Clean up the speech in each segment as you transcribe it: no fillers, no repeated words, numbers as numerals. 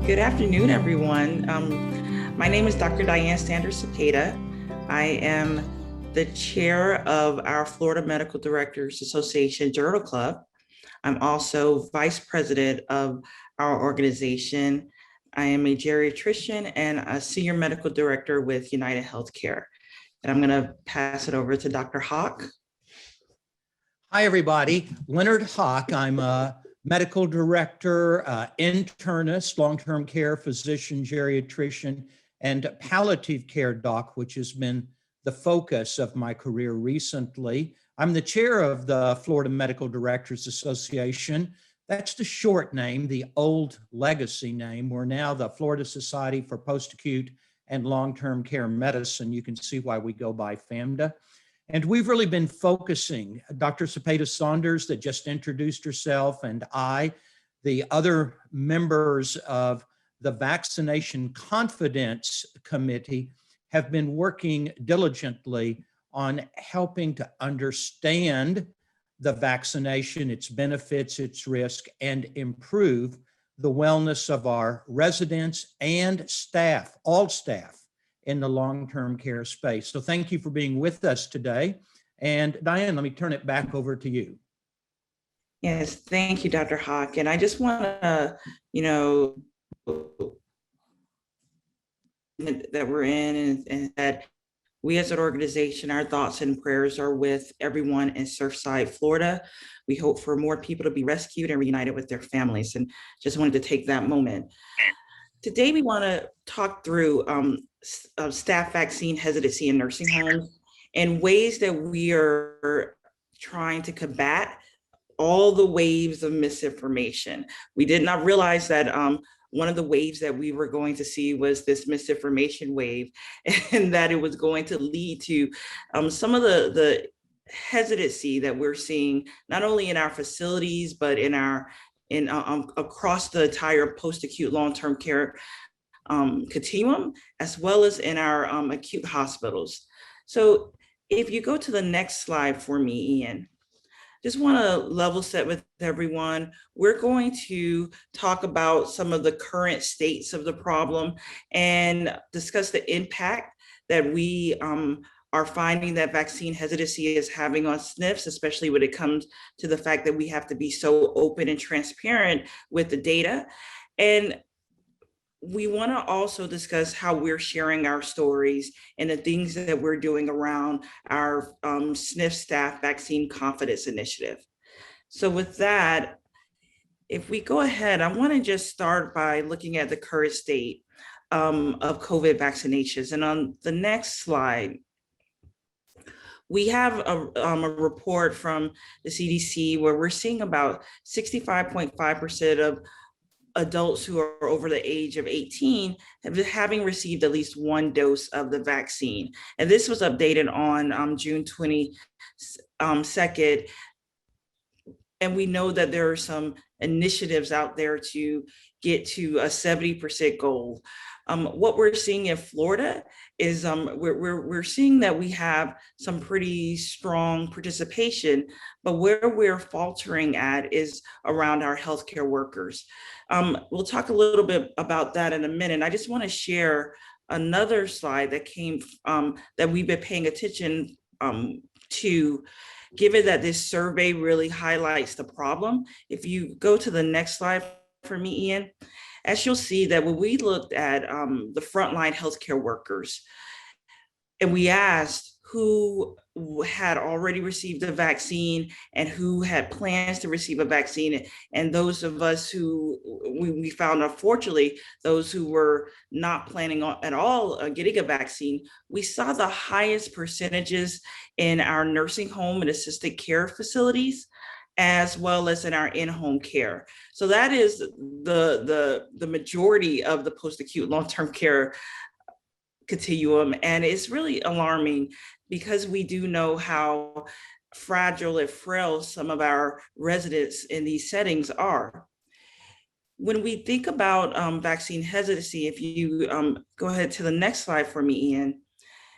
Good afternoon, everyone. My name is Dr. Diane Sanders-Cepeda. I am the chair of our Florida Medical Directors Association Journal Club. I'm also vice president of our organization. I am a geriatrician and a senior medical director with United Healthcare. And I'm going to pass it over to Dr. Hock. Hi, everybody. Leonard Hock. I'm a medical director, internist, long-term care physician, geriatrician, and palliative care doc, which has been the focus of my career recently. I'm the chair of the Florida Medical Directors Association. That's the short name, the old legacy name. We're now the Florida Society for Post-Acute and Long-Term Care Medicine. You can see why we go by FMDA. And we've really been focusing, Dr. Cepeda Saunders that just introduced herself, and I, the other members of the Vaccination Confidence Committee, have been working diligently on helping to understand the vaccination, its benefits, its risk, and improve the wellness of our residents and staff, all staff, in the long-term care space. So thank you for being with us today. And Diane, let me turn it back over to you. Yes, thank you, Dr. Hock. And I just want to, that we're in and that we as an organization, our thoughts and prayers are with everyone in Surfside, Florida. We hope for more people to be rescued and reunited with their families. And just wanted to take that moment. Today, we want to talk through staff vaccine hesitancy in nursing homes and ways that we are trying to combat all the waves of misinformation. We did not realize that one of the waves that we were going to see was this misinformation wave, and that it was going to lead to some of the hesitancy that we're seeing, not only in our facilities, but in across the entire post-acute long-term care continuum, as well as in our acute hospitals. So if you go to the next slide for me, Ian, just want to level set with everyone. We're going to talk about some of the current states of the problem and discuss the impact that we are finding that vaccine hesitancy is having on SNFs, especially when it comes to the fact that we have to be so open and transparent with the data. And we want to also discuss how we're sharing our stories and the things that we're doing around our SNF staff vaccine confidence initiative. So with that, if we go ahead, I want to just start by looking at the current state of COVID vaccinations. And on the next slide, we have a report from the CDC where we're seeing about 65.5% of adults who are over the age of 18 having received at least one dose of the vaccine. And this was updated on June 22nd. And we know that there are some initiatives out there to get to a 70% goal. What we're seeing in Florida is we're seeing that we have some pretty strong participation, but where we're faltering at is around our healthcare workers. We'll talk a little bit about that in a minute. I just want to share another slide that came that we've been paying attention to, given that this survey really highlights the problem. If you go to the next slide for me, Ian, as you'll see that when we looked at the frontline healthcare workers, and we asked who had already received a vaccine and who had plans to receive a vaccine, and those of us who we found, unfortunately, those who were not planning on at all getting a vaccine, we saw the highest percentages in our nursing home and assisted care facilities, as well as in our in-home care. So that is the majority of the post-acute long-term care continuum. And it's really alarming because we do know how fragile and frail some of our residents in these settings are. When we think about vaccine hesitancy, if you go ahead to the next slide for me, Ian,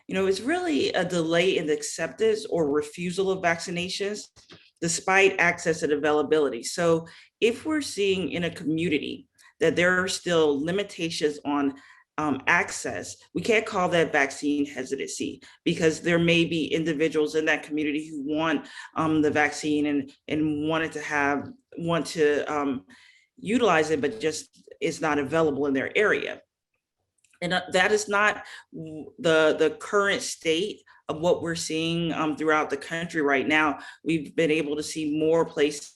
it's really a delay in the acceptance or refusal of vaccinations despite access and availability. So if we're seeing in a community that there are still limitations on access. We can't call that vaccine hesitancy, because there may be individuals in that community who want the vaccine and want to utilize it, but just it's not available in their area. And that is not the current state of what we're seeing throughout the country right now. We've been able to see more places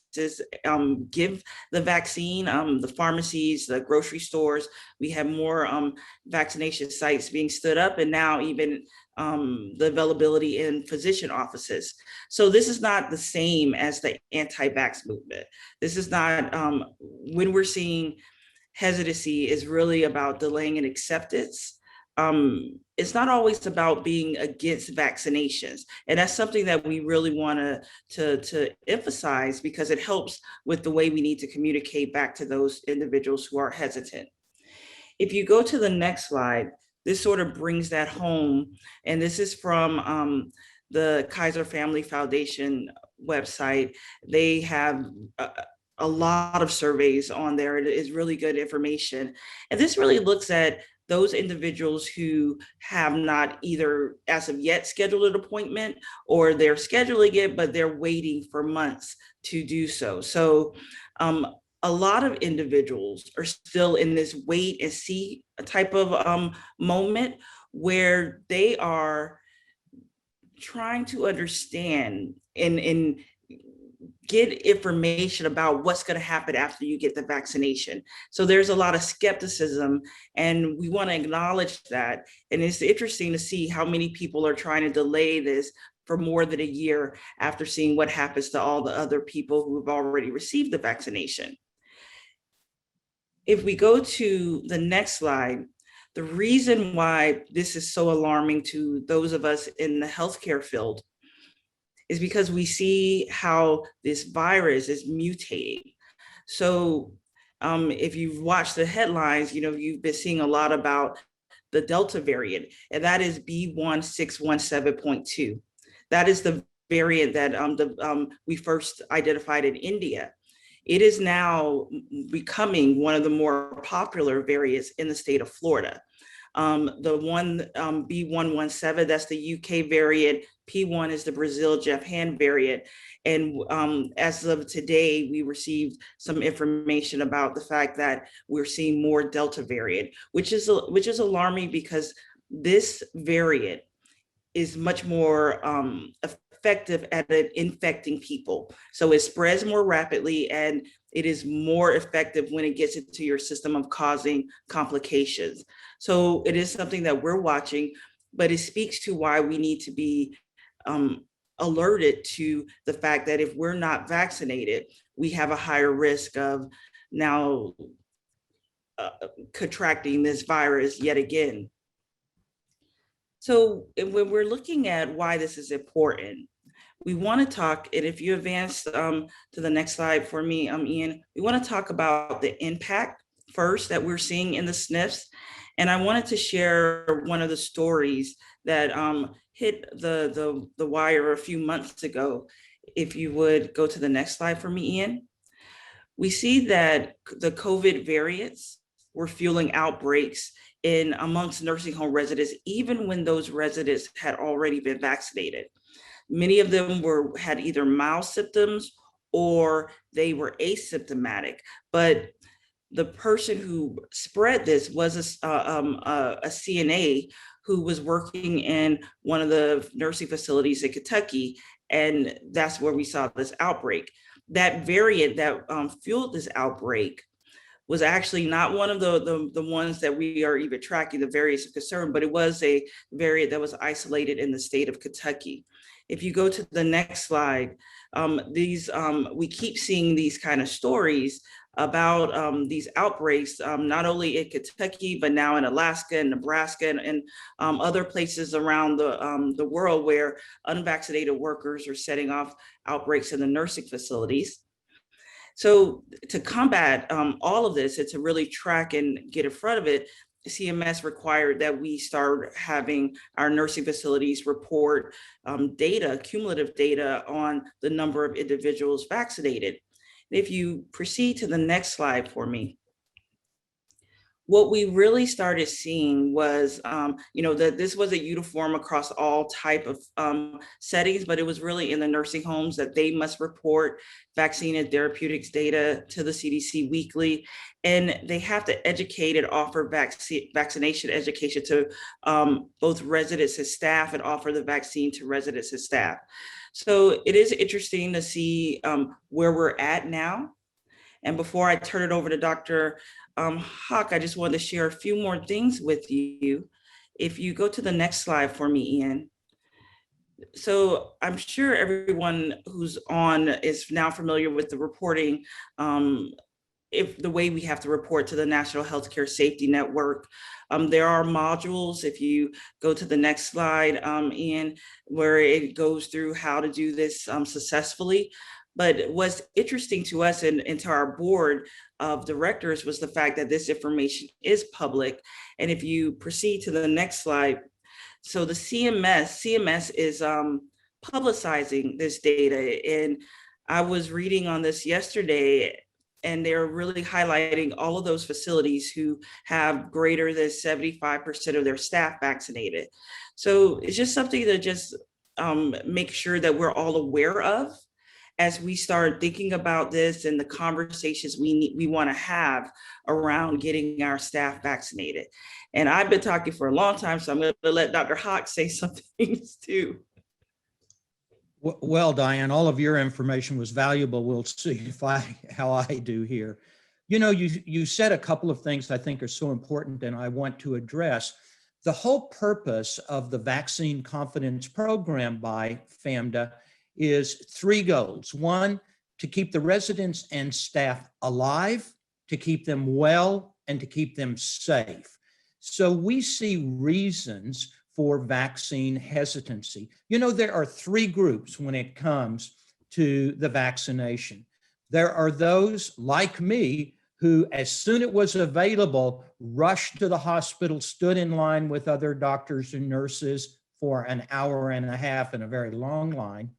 give the vaccine, the pharmacies, the grocery stores. We have more vaccination sites being stood up, and now even the availability in physician offices. So this is not the same as the anti-vax movement. This is not, when we're seeing hesitancy is really about delaying an acceptance. It's not always about being against vaccinations. And that's something that we really want to emphasize, because it helps with the way we need to communicate back to those individuals who are hesitant. If you go to the next slide, this sort of brings that home. And this is from the Kaiser Family Foundation website. They have a lot of surveys on there. It is really good information. And this really looks at those individuals who have not either as of yet scheduled an appointment, or they're scheduling it, but they're waiting for months to do so. So a lot of individuals are still in this wait and see type of moment, where they are trying to understand and get information about what's going to happen after you get the vaccination. So there's a lot of skepticism, and we want to acknowledge that. And it's interesting to see how many people are trying to delay this for more than a year after seeing what happens to all the other people who have already received the vaccination. If we go to the next slide, the reason why this is so alarming to those of us in the healthcare field is because we see how this virus is mutating. So if you've watched the headlines, you've been seeing a lot about the Delta variant, and that is B1617.2. That is the variant that we first identified in India. It is now becoming one of the more popular variants in the state of Florida. The one B117, that's the UK variant. P1 is the Brazil-Japan variant. And as of today, we received some information about the fact that we're seeing more Delta variant, which is alarming, because this variant is much more effective at infecting people. So it spreads more rapidly, and it is more effective when it gets into your system of causing complications. So it is something that we're watching, but it speaks to why we need to be alerted to the fact that if we're not vaccinated, we have a higher risk of now contracting this virus yet again. So when we're looking at why this is important, we want to talk, and if you advance to the next slide for me, Ian, we want to talk about the impact first that we're seeing in the SNFs. And I wanted to share one of the stories that hit the wire a few months ago. If you would go to the next slide for me, Ian. We see that the COVID variants were fueling outbreaks amongst nursing home residents, even when those residents had already been vaccinated. Many of them had either mild symptoms or they were asymptomatic, but the person who spread this was a CNA who was working in one of the nursing facilities in Kentucky, and that's where we saw this outbreak. That variant that fueled this outbreak was actually not one of the ones that we are even tracking, the variants of concern, but it was a variant that was isolated in the state of Kentucky. If you go to the next slide, we keep seeing these kind of stories about these outbreaks, not only in Kentucky, but now in Alaska and Nebraska and other places around the world where unvaccinated workers are setting off outbreaks in the nursing facilities. So to combat all of this and to really track and get in front of it, CMS required that we start having our nursing facilities report cumulative data on the number of individuals vaccinated. If you proceed to the next slide for me. What we really started seeing was, that this wasn't uniform across all type of settings, but it was really in the nursing homes that they must report vaccine and therapeutics data to the CDC weekly, and they have to educate and offer vaccination education to both residents and staff, and offer the vaccine to residents and staff. So it is interesting to see where we're at now. And before I turn it over to Dr. Hock, I just wanted to share a few more things with you. If you go to the next slide for me, Ian. So I'm sure everyone who's on is now familiar with the reporting, if the way we have to report to the National Healthcare Safety Network. There are modules, if you go to the next slide, Ian, where it goes through how to do this successfully. But what's interesting to us and to our board of directors was the fact that this information is public. And if you proceed to the next slide, so the CMS is publicizing this data. And I was reading on this yesterday, and they're really highlighting all of those facilities who have greater than 75% of their staff vaccinated. So it's just something to just make sure that we're all aware of as we start thinking about this and the conversations we want to have around getting our staff vaccinated. And I've been talking for a long time, so I'm going to let Dr. Hock say some things too. Well, Diane, all of your information was valuable. We'll see how I do here. You said a couple of things I think are so important and I want to address. The whole purpose of the Vaccine Confidence Program by FAMDA is three goals. One, to keep the residents and staff alive, to keep them well, and to keep them safe. So we see reasons for vaccine hesitancy. There are three groups when it comes to the vaccination. There are those like me who, as soon as it was available, rushed to the hospital, stood in line with other doctors and nurses for an hour and a half in a very long line,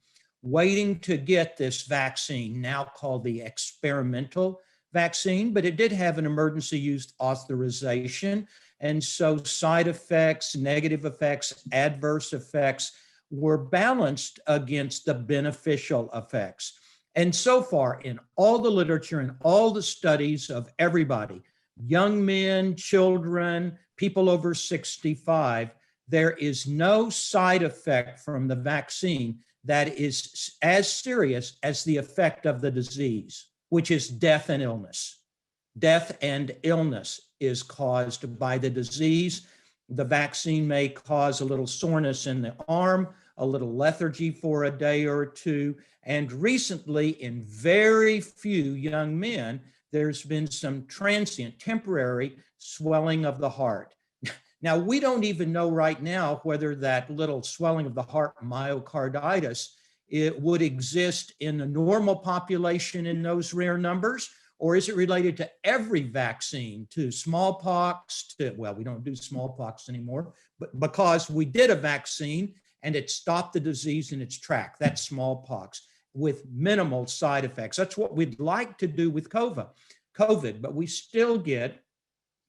waiting to get this vaccine, now called the experimental vaccine, but it did have an emergency use authorization. And so side effects, negative effects, adverse effects were balanced against the beneficial effects. And so far, in all the literature and all the studies of everybody, young men, children, people over 65, there is no side effect from the vaccine that is as serious as the effect of the disease, which is death and illness. Death and illness is caused by the disease. The vaccine may cause a little soreness in the arm, a little lethargy for a day or two. And recently, in very few young men, there's been some transient, temporary swelling of the heart. Now, we don't even know right now whether that little swelling of the heart, myocarditis, it would exist in the normal population in those rare numbers, or is it related to every vaccine, to smallpox, well, we don't do smallpox anymore, but because we did a vaccine and it stopped the disease in its track, that's smallpox, with minimal side effects. That's what we'd like to do with COVID, but we still get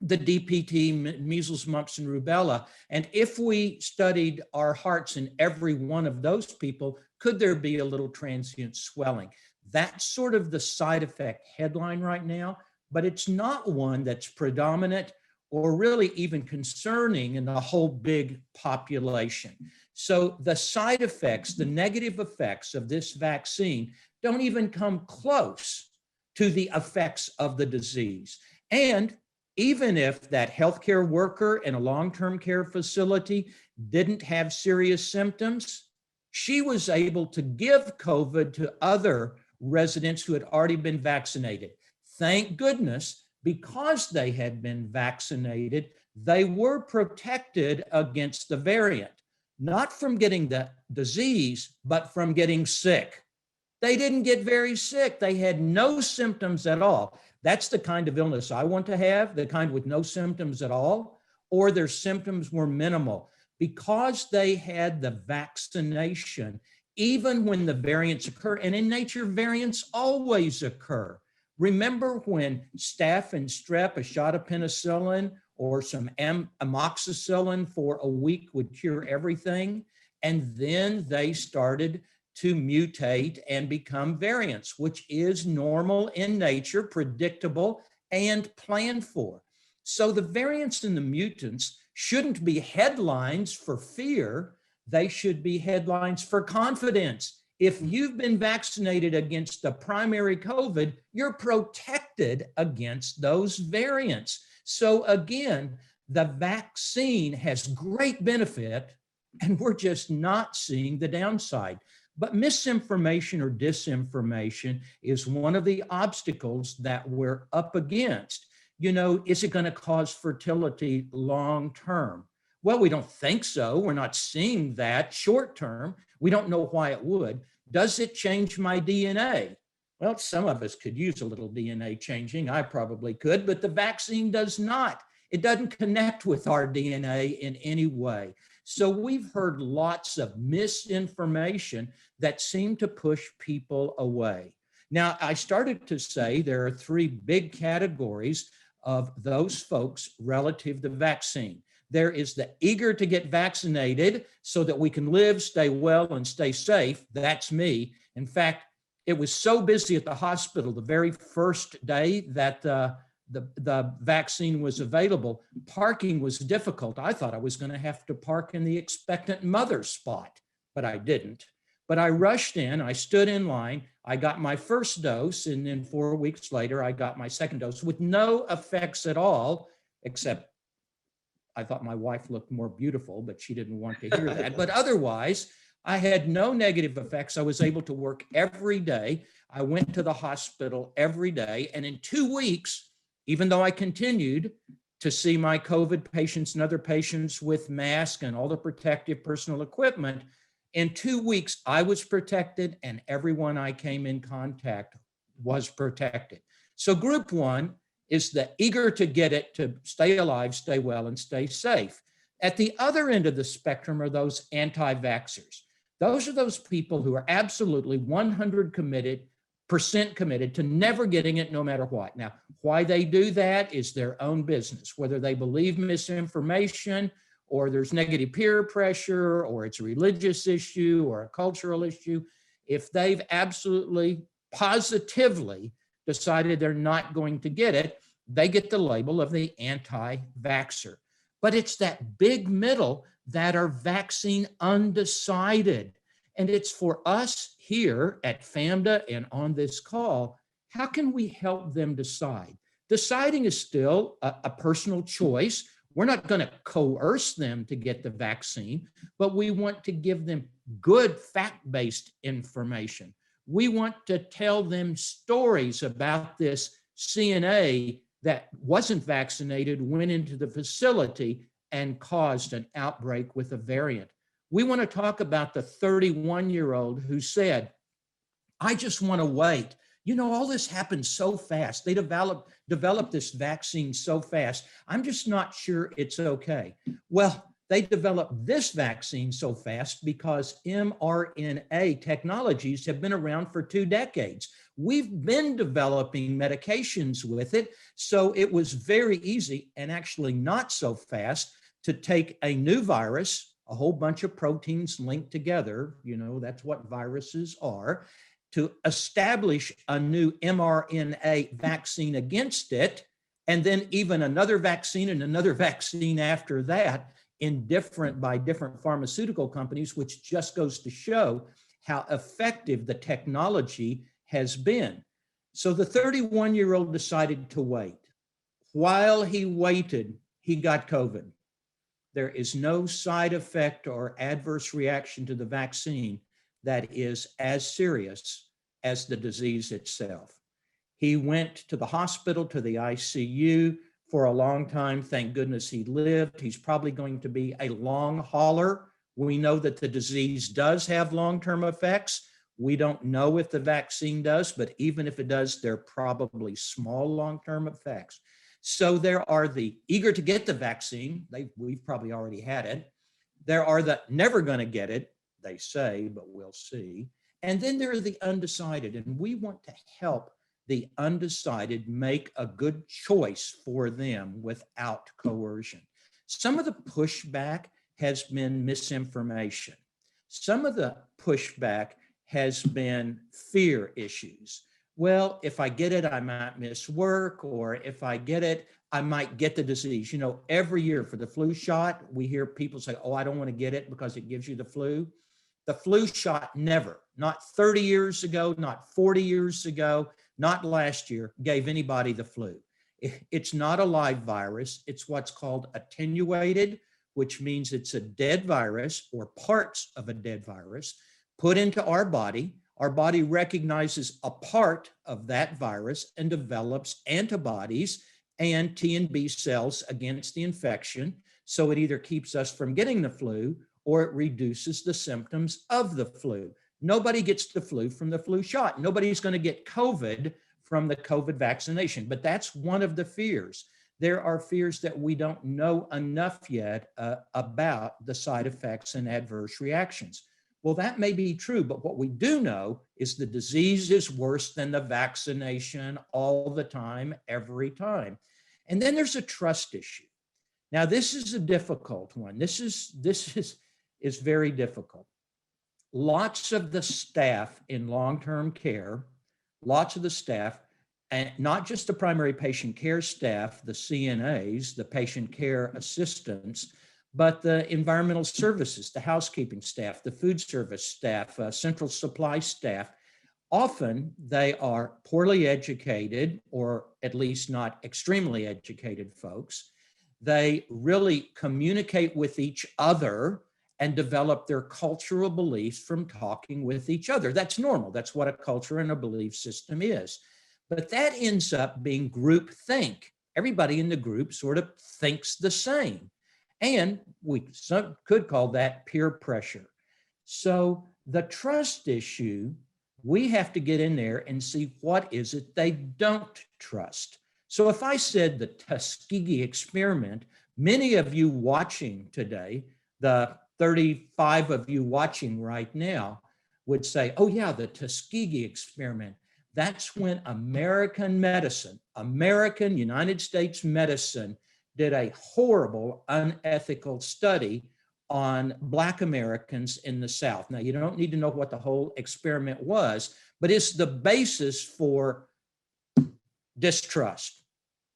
the DPT, measles, mumps, and rubella. And if we studied our hearts in every one of those people, could there be a little transient swelling? That's sort of the side effect headline right now, but it's not one that's predominant or really even concerning in the whole big population. So the side effects, the negative effects of this vaccine don't even come close to the effects of the disease. And even if that healthcare worker in a long-term care facility didn't have serious symptoms, she was able to give COVID to other residents who had already been vaccinated. Thank goodness, because they had been vaccinated, they were protected against the variant, not from getting the disease, but from getting sick. They didn't get very sick. They had no symptoms at all. That's the kind of illness I want to have, the kind with no symptoms at all, or their symptoms were minimal. Because they had the vaccination, even when the variants occur, and in nature, variants always occur. Remember when staph and strep, a shot of penicillin or some amoxicillin for a week would cure everything? And then they started to mutate and become variants, which is normal in nature, predictable, and planned for. So the variants and the mutants shouldn't be headlines for fear. They should be headlines for confidence. If you've been vaccinated against the primary COVID, you're protected against those variants. So again, the vaccine has great benefit, and we're just not seeing the downside. But misinformation or disinformation is one of the obstacles that we're up against. You know, is it going to cause fertility long term? Well, we don't think so. We're not seeing that short term. We don't know why it would. Does it change my DNA? Well, some of us could use a little DNA changing. I probably could, but the vaccine does not. It doesn't connect with our DNA in any way. So we've heard lots of misinformation that seem to push people away. Now, I started to say there are three big categories of those folks relative to vaccine. There is the eager to get vaccinated so that we can live, stay well, and stay safe. That's me. In fact, it was so busy at the hospital the very first day that the vaccine was available, parking was difficult. I thought I was going to have to park in the expectant mother spot, but I didn't. But I rushed in, I stood in line, I got my first dose, and then 4 weeks later, I got my second dose with no effects at all, except I thought my wife looked more beautiful, but she didn't want to hear that. But otherwise, I had no negative effects. I was able to work every day. I went to the hospital every day. And in 2 weeks, even though I continued to see my COVID patients and other patients with masks and all the protective personal equipment, in 2 weeks, I was protected and everyone I came in contact was protected. So group one is the eager to get it, to stay alive, stay well, and stay safe. At the other end of the spectrum are those anti-vaxxers. Those are those people who are absolutely 100% committed to never getting it no matter what. Now, why they do that is their own business, whether they believe misinformation or there's negative peer pressure or it's a religious issue or a cultural issue. If they've absolutely positively decided they're not going to get it, they get the label of the anti-vaxxer. But it's that big middle that are vaccine undecided. And it's for us here at FAMDA and on this call, how can we help them decide? Deciding is still a personal choice. We're not going to coerce them to get the vaccine, but we want to give them good fact-based information. We want to tell them stories about this CNA that wasn't vaccinated, went into the facility and caused an outbreak with a variant. We want to talk about the 31-year-old who said, I just want to wait. You know, all this happened so fast. They developed this vaccine so fast. I'm just not sure it's okay. Well, they developed this vaccine so fast because mRNA technologies have been around for 2 decades. We've been developing medications with it, so it was very easy and actually not so fast to take a new virus, a whole bunch of proteins linked together, you know, that's what viruses are, to establish a new mRNA vaccine against it, and then even another vaccine and another vaccine after that by different pharmaceutical companies, which just goes to show how effective the technology has been. So the 31-year-old decided to wait. While he waited, he got COVID. There is no side effect or adverse reaction to the vaccine that is as serious as the disease itself. He went to the hospital, to the ICU for a long time. Thank goodness he lived. He's probably going to be a long hauler. We know that the disease does have long-term effects. We don't know if the vaccine does, but even if it does, they're probably small long-term effects. So there are the eager to get the vaccine. We've probably already had it. There are the never going to get it, they say, but we'll see. And then there are the undecided. And we want to help the undecided make a good choice for them without coercion. Some of the pushback has been misinformation. Some of the pushback has been fear issues. Well, if I get it, I might miss work, or if I get it, I might get the disease. You know, every year for the flu shot, we hear people say, oh, I don't want to get it because it gives you the flu. The flu shot never, not 30 years ago, not 40 years ago, not last year, gave anybody the flu. It's not a live virus. It's what's called attenuated, which means it's a dead virus or parts of a dead virus put into our body. Our body recognizes a part of that virus and develops antibodies and T and B cells against the infection. So it either keeps us from getting the flu or it reduces the symptoms of the flu. Nobody gets the flu from the flu shot. Nobody's going to get COVID from the COVID vaccination, but that's one of the fears. There are fears that we don't know enough yet about the side effects and adverse reactions. Well, that may be true, but what we do know is the disease is worse than the vaccination all the time, every time. And then there's a trust issue. Now, this is a difficult one. This is very difficult. Lots of the staff in long-term care, lots of the staff, and not just the primary patient care staff, the CNAs, the patient care assistants, but the environmental services, the housekeeping staff, the food service staff, central supply staff, often they are poorly educated, or at least not extremely educated folks. They really communicate with each other and develop their cultural beliefs from talking with each other. That's normal. That's what a culture and a belief system is. But that ends up being groupthink. Everybody in the group sort of thinks the same. And we could call that peer pressure. So the trust issue, we have to get in there and see what is it they don't trust. So if I said the Tuskegee experiment, many of you watching today, the 35 of you watching right now, would say, oh yeah, the Tuskegee experiment. That's when American medicine, American United States medicine, did a horrible, unethical study on Black Americans in the South. Now, you don't need to know what the whole experiment was, but it's the basis for distrust,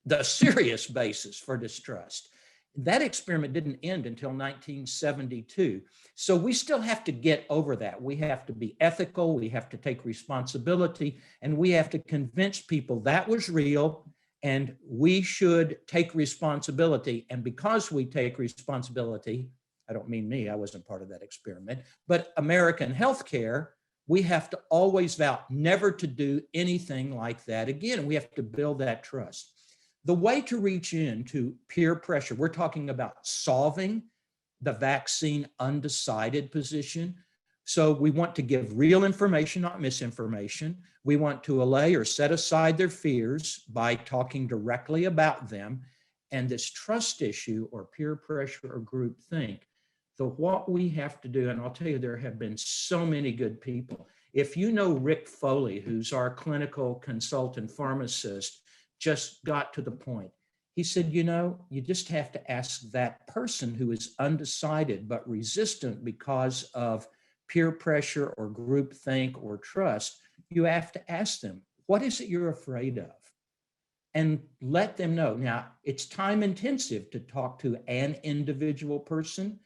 the serious basis for distrust. That experiment didn't end until 1972. So we still have to get over that. We have to be ethical, we have to take responsibility, and we have to convince people that was real and we should take responsibility. And because we take responsibility, I don't mean me, I wasn't part of that experiment, but American healthcare, we have to always vow never to do anything like that again. We have to build that trust. The way to reach into peer pressure, we're talking about solving the vaccine undecided position. So we want to give real information, not misinformation. We want to allay or set aside their fears by talking directly about them. And this trust issue or peer pressure or groupthink, what we have to do, and I'll tell you, there have been so many good people. If you know Rick Foley, who's our clinical consultant pharmacist, just got to the point. He said, you know, you just have to ask that person who is undecided but resistant because of peer pressure or groupthink or trust. You have to ask them, what is it you're afraid of? And let them know. Now, it's time intensive to talk to an individual person,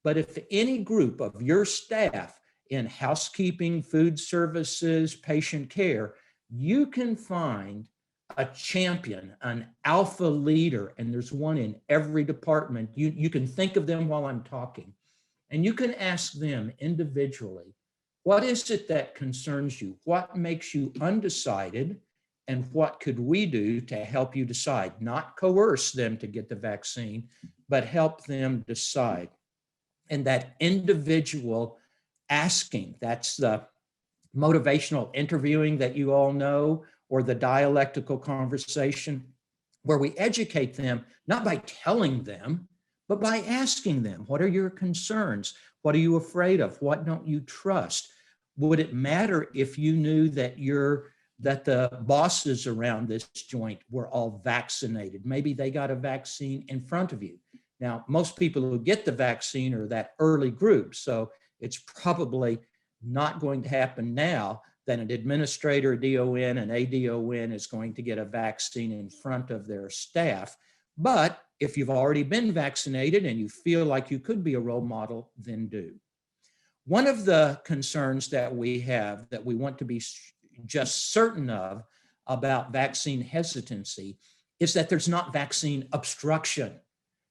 but if any group of your staff in housekeeping, food services, patient care, you can find a champion, an alpha leader, and there's one in every department. You can think of them while I'm talking, and you can ask them individually, what is it that concerns you? What makes you undecided? And what could we do to help you decide? Not coerce them to get the vaccine, but help them decide. And that individual asking, that's the motivational interviewing that you all know, or the dialectical conversation, where we educate them, not by telling them, but by asking them, what are your concerns? What are you afraid of? What don't you trust? Would it matter if you knew that your that the bosses around this joint were all vaccinated. Maybe they got a vaccine in front of you. Now, most people who get the vaccine are that early group, so it's probably not going to happen now that an administrator, a DON, an ADON is going to get a vaccine in front of their staff. But if you've already been vaccinated and you feel like you could be a role model, then do. One of the concerns that we have that we want to be just certain of about vaccine hesitancy is that there's not vaccine obstruction.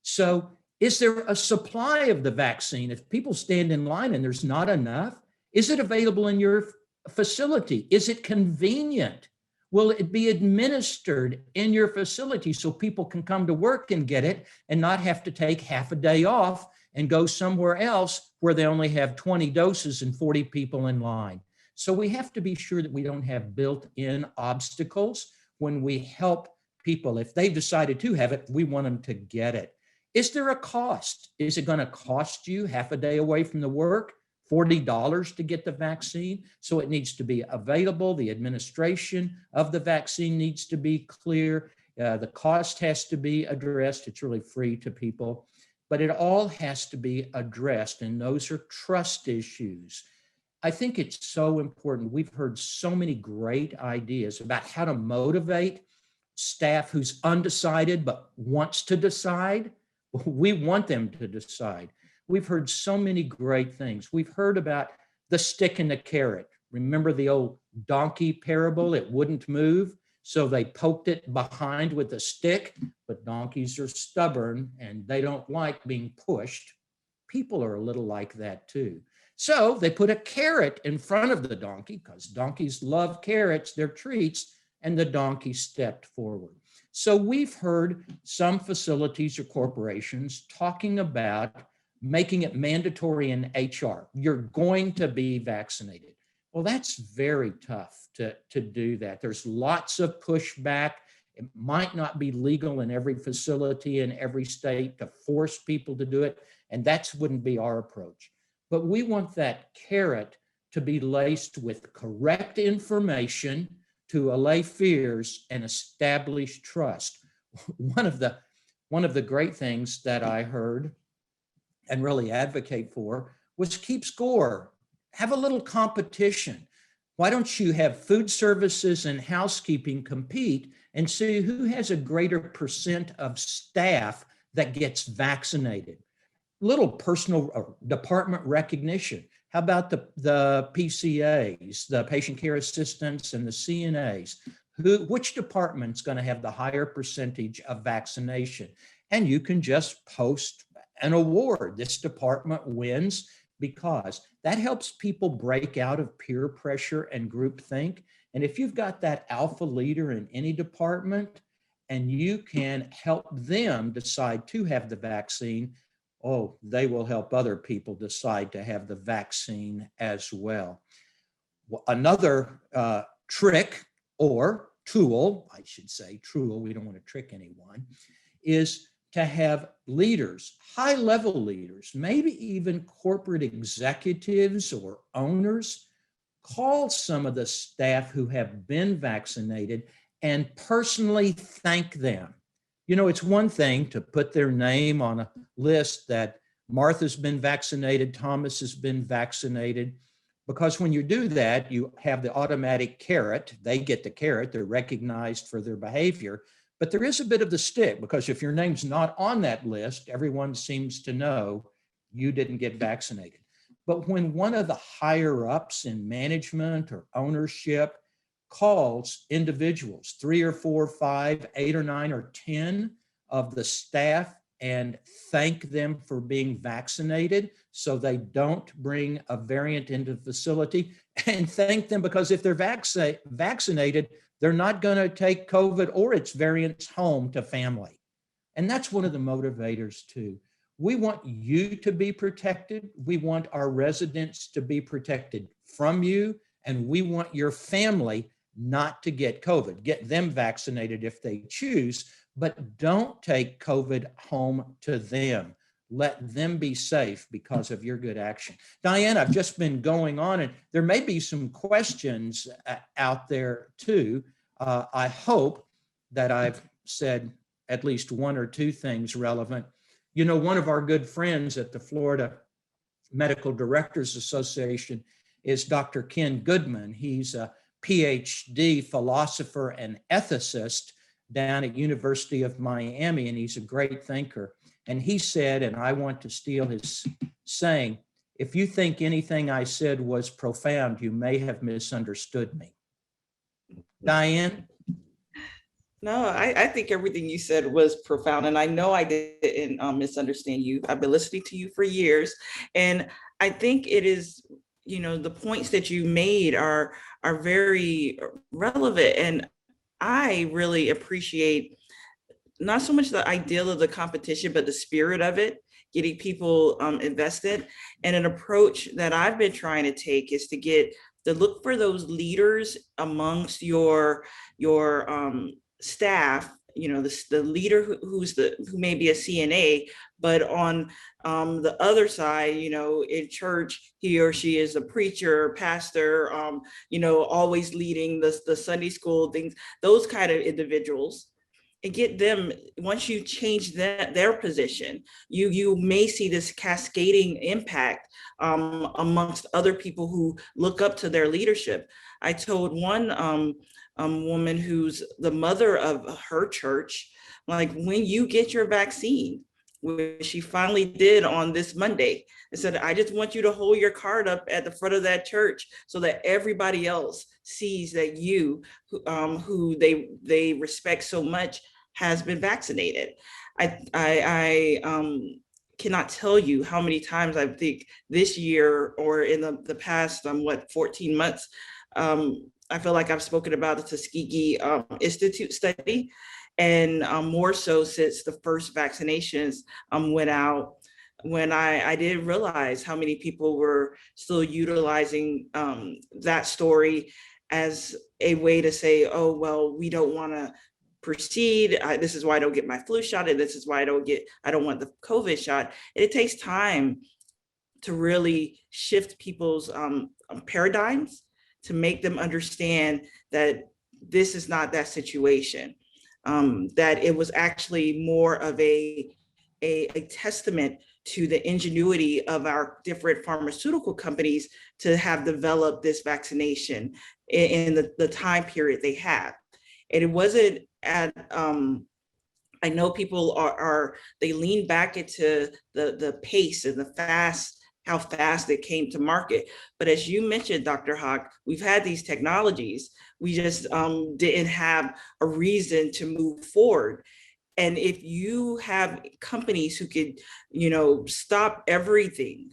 So is there a supply of the vaccine? If people stand in line and there's not enough, is it available in your facility? Is it convenient? Will it be administered in your facility so people can come to work and get it and not have to take half a day off and go somewhere else where they only have 20 doses and 40 people in line? So we have to be sure that we don't have built-in obstacles when we help people. If they've decided to have it, we want them to get it. Is there a cost? Is it going to cost you half a day away from the work, $40 to get the vaccine? So it needs to be available. The administration of the vaccine needs to be clear. The cost has to be addressed. It's really free to people, but it all has to be addressed. And those are trust issues. I think it's so important. We've heard so many great ideas about how to motivate staff who's undecided but wants to decide. We want them to decide. We've heard so many great things. We've heard about the stick and the carrot. Remember the old donkey parable? It wouldn't move, so they poked it behind with a stick, but donkeys are stubborn and they don't like being pushed. People are a little like that too. So they put a carrot in front of the donkey because donkeys love carrots, they're treats, and the donkey stepped forward. So we've heard some facilities or corporations talking about making it mandatory in HR. You're going to be vaccinated. Well, that's very tough to do that. There's lots of pushback. It might not be legal in every facility in every state to force people to do it, and that wouldn't be our approach. But we want that carrot to be laced with correct information to allay fears and establish trust. One of the great things that I heard and really advocate for was keep score. Have a little competition. Why don't you have food services and housekeeping compete and see who has a greater percent of staff that gets vaccinated? Little personal department recognition. How about the PCAs, the patient care assistants, and the CNAs? Which department's going to have the higher percentage of vaccination? And you can just post an award. This department wins, because that helps people break out of peer pressure and groupthink. And if you've got that alpha leader in any department and you can help them decide to have the vaccine, oh, they will help other people decide to have the vaccine as well. Another trick or tool, I should say, tool, we don't want to trick anyone, is to have leaders, high-level leaders, maybe even corporate executives or owners, call some of the staff who have been vaccinated and personally thank them. You know, it's one thing to put their name on a list that Martha's been vaccinated, Thomas has been vaccinated, because when you do that, you have the automatic carrot. They get the carrot, they're recognized for their behavior. But there is a bit of the stick, because if your name's not on that list, everyone seems to know you didn't get vaccinated. But when one of the higher ups in management or ownership calls individuals, 3 or 4, 5, 8 or 9 or 10 of the staff, and thank them for being vaccinated so they don't bring a variant into the facility, and thank them because if they're vaccinated, they're not going to take COVID or its variants home to family. And that's one of the motivators too. We want you to be protected. We want our residents to be protected from you. And we want your family not to get COVID. Get them vaccinated if they choose, but don't take COVID home to them. let them be safe because of your good action. Diane, I've just been going on, and there may be some questions out there too. I hope that I've said at least one or two things relevant. You know, one of our good friends at the Florida Medical Directors Association is Dr. Ken Goodman. He's a PhD philosopher and ethicist down at University of Miami, and he's a great thinker. And he said, and I want to steal his saying, if you think anything I said was profound, you may have misunderstood me. Diane? No, I think everything you said was profound, and I know I didn't misunderstand you. I've been listening to you for years, and I think it is, you know, the points that you made are very relevant, and I really appreciate not so much the ideal of the competition, but the spirit of it, getting people invested. And an approach that I've been trying to take is to look for those leaders amongst your staff, you know, the leader who may be a CNA, but on the other side, you know, in church, he or she is a preacher, pastor, you know, always leading the Sunday school things, those kind of individuals, and get them, once you change their position, you may see this cascading impact amongst other people who look up to their leadership. I told one woman who's the mother of her church, like, when you get your vaccine, which she finally did on this Monday, I said, I just want you to hold your card up at the front of that church so that everybody else sees that you, who they respect so much, has been vaccinated. I cannot tell you how many times I think this year or in the past 14 months, I feel like I've spoken about the Tuskegee Institute study, and more so since the first vaccinations went out, when I did realize how many people were still utilizing that story as a way to say, oh, well, we don't want to proceed. This is why I don't get my flu shot, and this is why I don't want the COVID shot. And it takes time to really shift people's paradigms, to make them understand that this is not that situation, that it was actually more of a testament to the ingenuity of our different pharmaceutical companies to have developed this vaccination in the time period they have. And it wasn't at, I know people they lean back into the pace and how fast it came to market. But as you mentioned, Dr. Hock, we've had these technologies. We just didn't have a reason to move forward. And if you have companies who could, you know, stop everything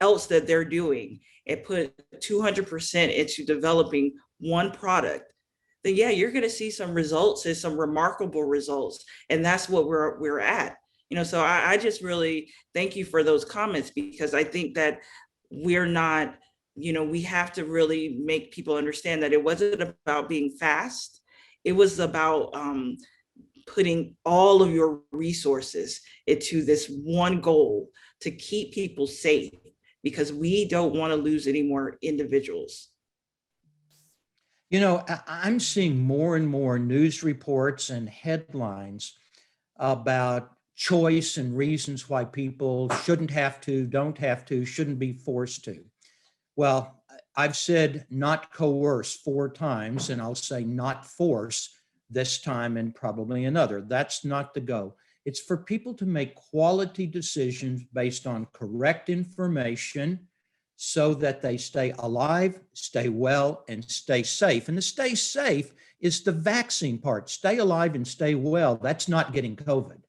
else that they're doing and put 200% into developing one product, then yeah, you're going to see some results and some remarkable results. And that's what we're at. You know, so I just really thank you for those comments, because I think that we're not, you know, we have to really make people understand that it wasn't about being fast. It was about putting all of your resources into this one goal to keep people safe, because we don't want to lose any more individuals. You know, I'm seeing more and more news reports and headlines about choice and reasons why people shouldn't have to, don't have to, shouldn't be forced to. Well, I've said not coerce 4 times, and I'll say not force this time and probably another. That's not the go. It's for people to make quality decisions based on correct information so that they stay alive, stay well, and stay safe. And the stay safe is the vaccine part. Stay alive and stay well. That's not getting COVID.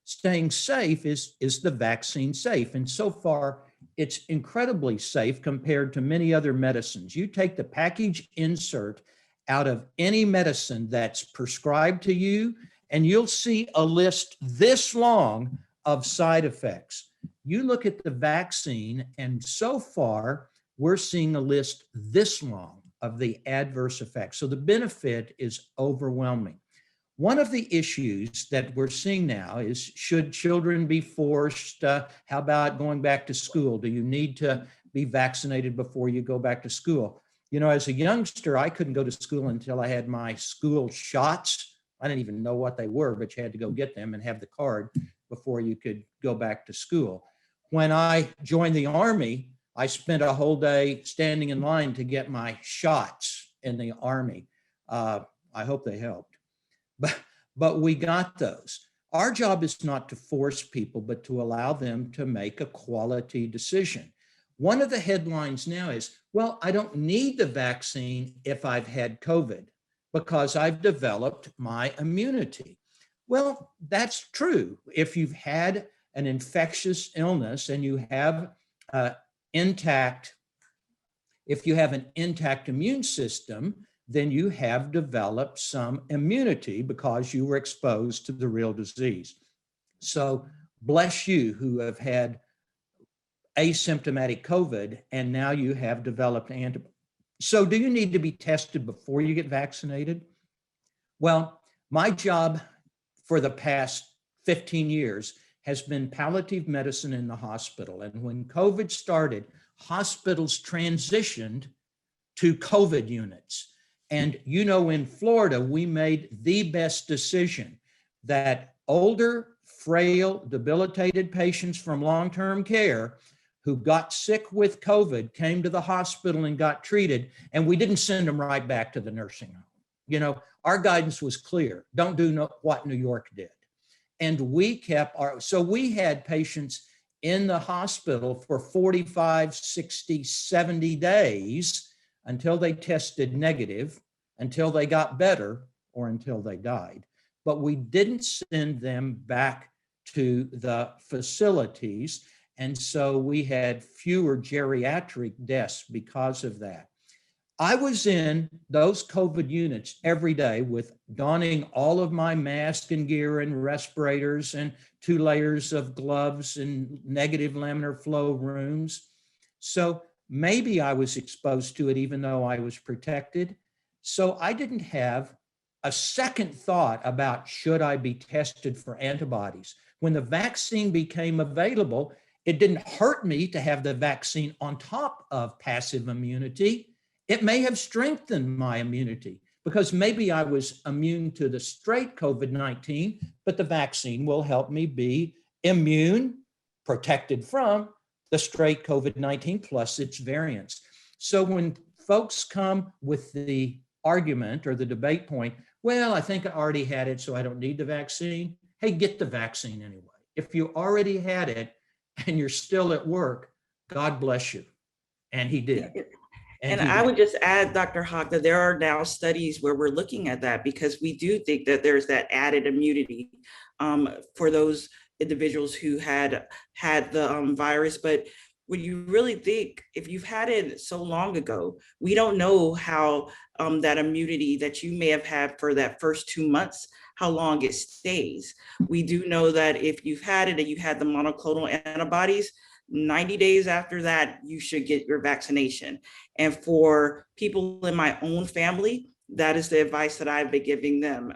Staying safe is the vaccine safe. And so far, it's incredibly safe compared to many other medicines. You take the package insert out of any medicine that's prescribed to you, and you'll see a list this long of side effects. You look at the vaccine, and so far, we're seeing a list this long of the adverse effects. So the benefit is overwhelming. One of the issues that we're seeing now is, should children be forced? How about going back to school? Do you need to be vaccinated before you go back to school? You know, as a youngster, I couldn't go to school until I had my school shots. I didn't even know what they were, but you had to go get them and have the card before you could go back to school. When I joined the Army, I spent a whole day standing in line to get my shots in the Army. I hope they helped. But we got those. Our job is not to force people, but to allow them to make a quality decision. One of the headlines now is, well, I don't need the vaccine if I've had COVID because I've developed my immunity. Well, that's true. If you've had an infectious illness and you have an intact immune system, then you have developed some immunity because you were exposed to the real disease. So bless you who have had asymptomatic COVID and now you have developed antibodies. So do you need to be tested before you get vaccinated? Well, my job for the past 15 years has been palliative medicine in the hospital. And when COVID started, hospitals transitioned to COVID units. And you know, in Florida, we made the best decision that older, frail, debilitated patients from long-term care who got sick with COVID came to the hospital and got treated, and we didn't send them right back to the nursing home. You know, our guidance was clear. Don't do what New York did. And we kept so we had patients in the hospital for 45, 60, 70 days until they tested negative, until they got better, or until they died. But we didn't send them back to the facilities. And so we had fewer geriatric deaths because of that. I was in those COVID units every day with donning all of my mask and gear and respirators and 2 layers of gloves and negative laminar flow rooms. So maybe I was exposed to it even though I was protected. So I didn't have a second thought about should I be tested for antibodies. When the vaccine became available, it didn't hurt me to have the vaccine on top of passive immunity. It may have strengthened my immunity because maybe I was immune to the straight COVID-19, but the vaccine will help me be immune, protected from the straight COVID-19 plus its variants. So when folks come with the argument or the debate point, well, I think I already had it, so I don't need the vaccine. Hey, get the vaccine anyway. If you already had it and you're still at work, God bless you. And he did. And I would just add, Dr. Hock, that there are now studies where we're looking at that because we do think that there's that added immunity for those individuals who had the virus. But when you really think, if you've had it so long ago, we don't know how that immunity that you may have had for that first 2 months, how long it stays. We do know that if you've had it and you had the monoclonal antibodies, 90 days after that, you should get your vaccination. And for people in my own family, that is the advice that I've been giving them.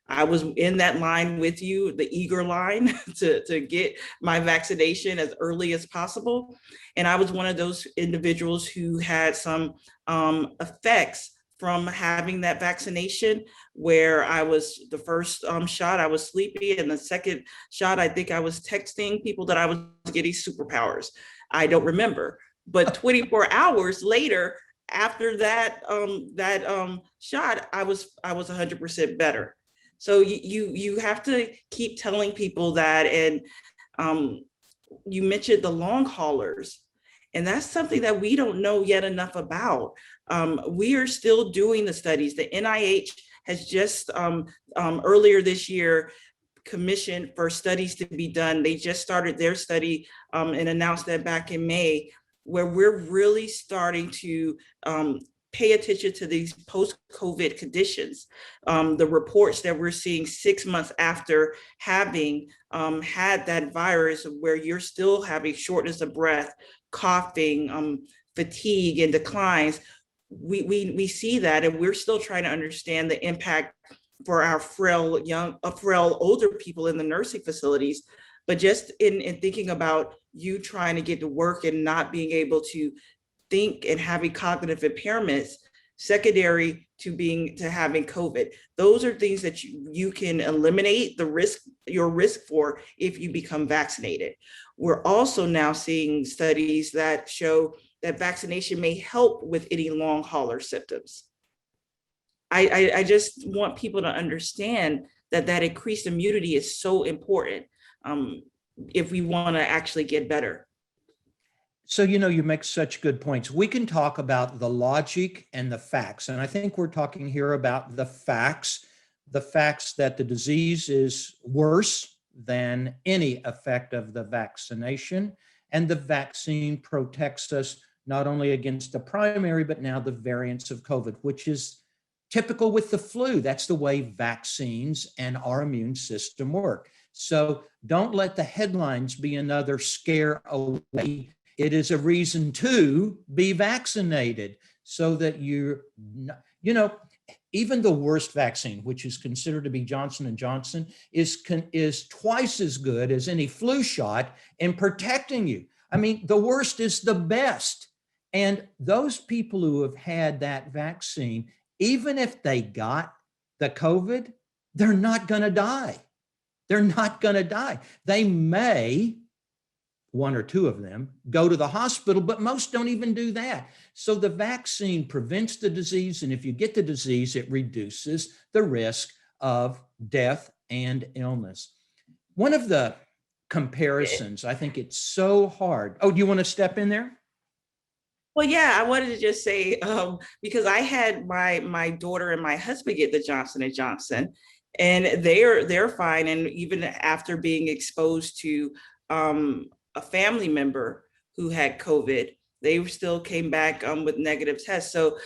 I was in that line with you, the eager line to get my vaccination as early as possible. And I was one of those individuals who had some effects from having that vaccination, where I was the first shot, I was sleepy, and the second shot, I think I was texting people that I was getting superpowers. I don't remember, but 24 hours later, after that shot, I was 100% better. So you have to keep telling people that. And you mentioned the long haulers, and that's something that we don't know yet enough about. We are still doing the studies. The NIH has just earlier this year commissioned for studies to be done. They just started their study and announced that back in May, where we're really starting to pay attention to these post-COVID conditions. The reports that we're seeing 6 months after having had that virus, where you're still having shortness of breath, coughing, fatigue, and declines. We see that, and we're still trying to understand the impact for our frail older people in the nursing facilities, but just in thinking about you trying to get to work and not being able to think and having cognitive impairments secondary to having COVID. Those are things that you can eliminate your risk for if you become vaccinated. We're also now seeing studies that show that vaccination may help with any long hauler symptoms. I just want people to understand that increased immunity is so important if we want to actually get better. So, you make such good points. We can talk about the logic and the facts. And I think we're talking here about the facts that the disease is worse than any effect of the vaccination. And the vaccine protects us not only against the primary, but now the variants of COVID, which is typical with the flu. That's the way vaccines and our immune system work. So don't let the headlines be another scare away. It is a reason to be vaccinated so that even the worst vaccine, which is considered to be Johnson & Johnson, is twice as good as any flu shot in protecting you. I mean, the worst is the best. And those people who have had that vaccine, even if they got the COVID, they're not going to die. They're not going to die. They may, one or two of them, go to the hospital, but most don't even do that. So the vaccine prevents the disease, and if you get the disease, it reduces the risk of death and illness. One of the comparisons, I think it's so hard. Oh, do you want to step in there? Well, yeah, I wanted to just say, because I had my daughter and my husband get the Johnson & Johnson, and they're fine. And even after being exposed to a family member who had COVID, they still came back with negative tests. So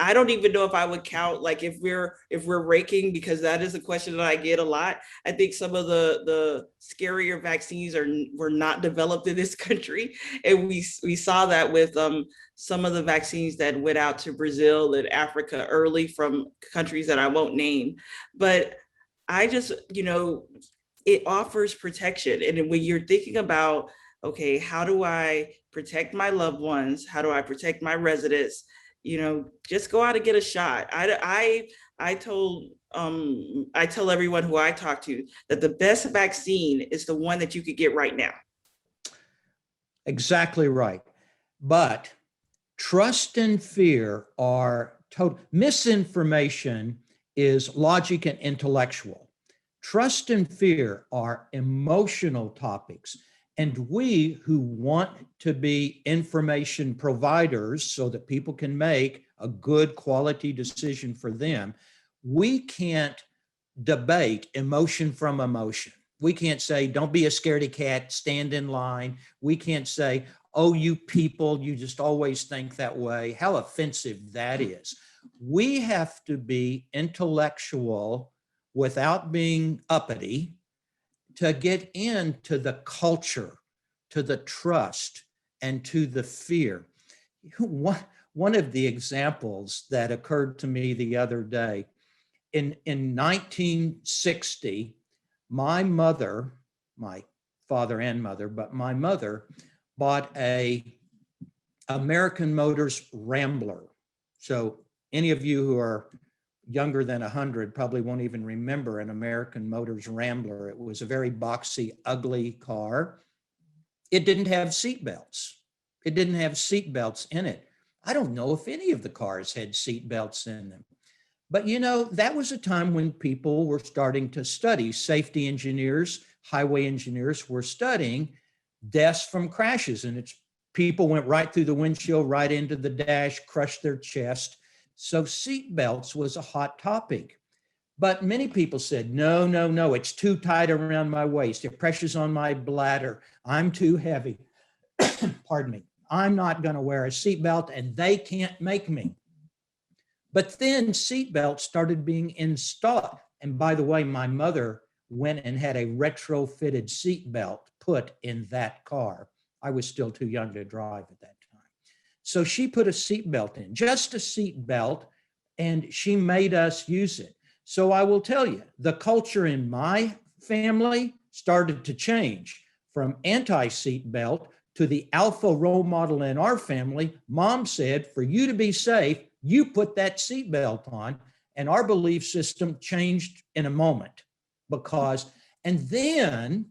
I don't even know if I would count, like if we're raking, because that is a question that I get a lot. I think some of the scarier vaccines were not developed in this country. And we saw that with some of the vaccines that went out to Brazil and Africa early from countries that I won't name. But I just, it offers protection. And when you're thinking about, okay, how do I protect my loved ones? How do I protect my residents? Just go out and get a shot. I tell everyone who I talk to that the best vaccine is the one that you could get right now. Exactly right. But trust and fear are total. Misinformation is logic and intellectual. Trust and fear are emotional topics. And we who want to be information providers so that people can make a good quality decision for them, we can't debate emotion from emotion. We can't say, don't be a scaredy cat, stand in line. We can't say, oh, you people, you just always think that way. How offensive that is. We have to be intellectual without being uppity to get into the culture, to the trust, and to the fear. One of the examples that occurred to me the other day, in 1960, my mother, my father and mother, but my mother bought a American Motors Rambler. So any of you who are younger than 100 probably won't even remember an American Motors Rambler. It was a very boxy, ugly car. It didn't have seatbelts. It didn't have seatbelts in it. I don't know if any of the cars had seatbelts in them. But that was a time when people were starting to study. Safety engineers, highway engineers were studying deaths from crashes. And people went right through the windshield, right into the dash, crushed their chest. So seatbelts was a hot topic. But many people said, no, it's too tight around my waist. It pressures on my bladder. I'm too heavy. Pardon me. I'm not going to wear a seatbelt, and they can't make me. But then seatbelts started being installed. And by the way, my mother went and had a retrofitted seatbelt put in that car. I was still too young to drive at that time. So she put a seatbelt in, just a seatbelt, and she made us use it. So I will tell you, the culture in my family started to change from anti-seatbelt to the alpha role model in our family. Mom said, for you to be safe, you put that seatbelt on. And our belief system changed in a moment and then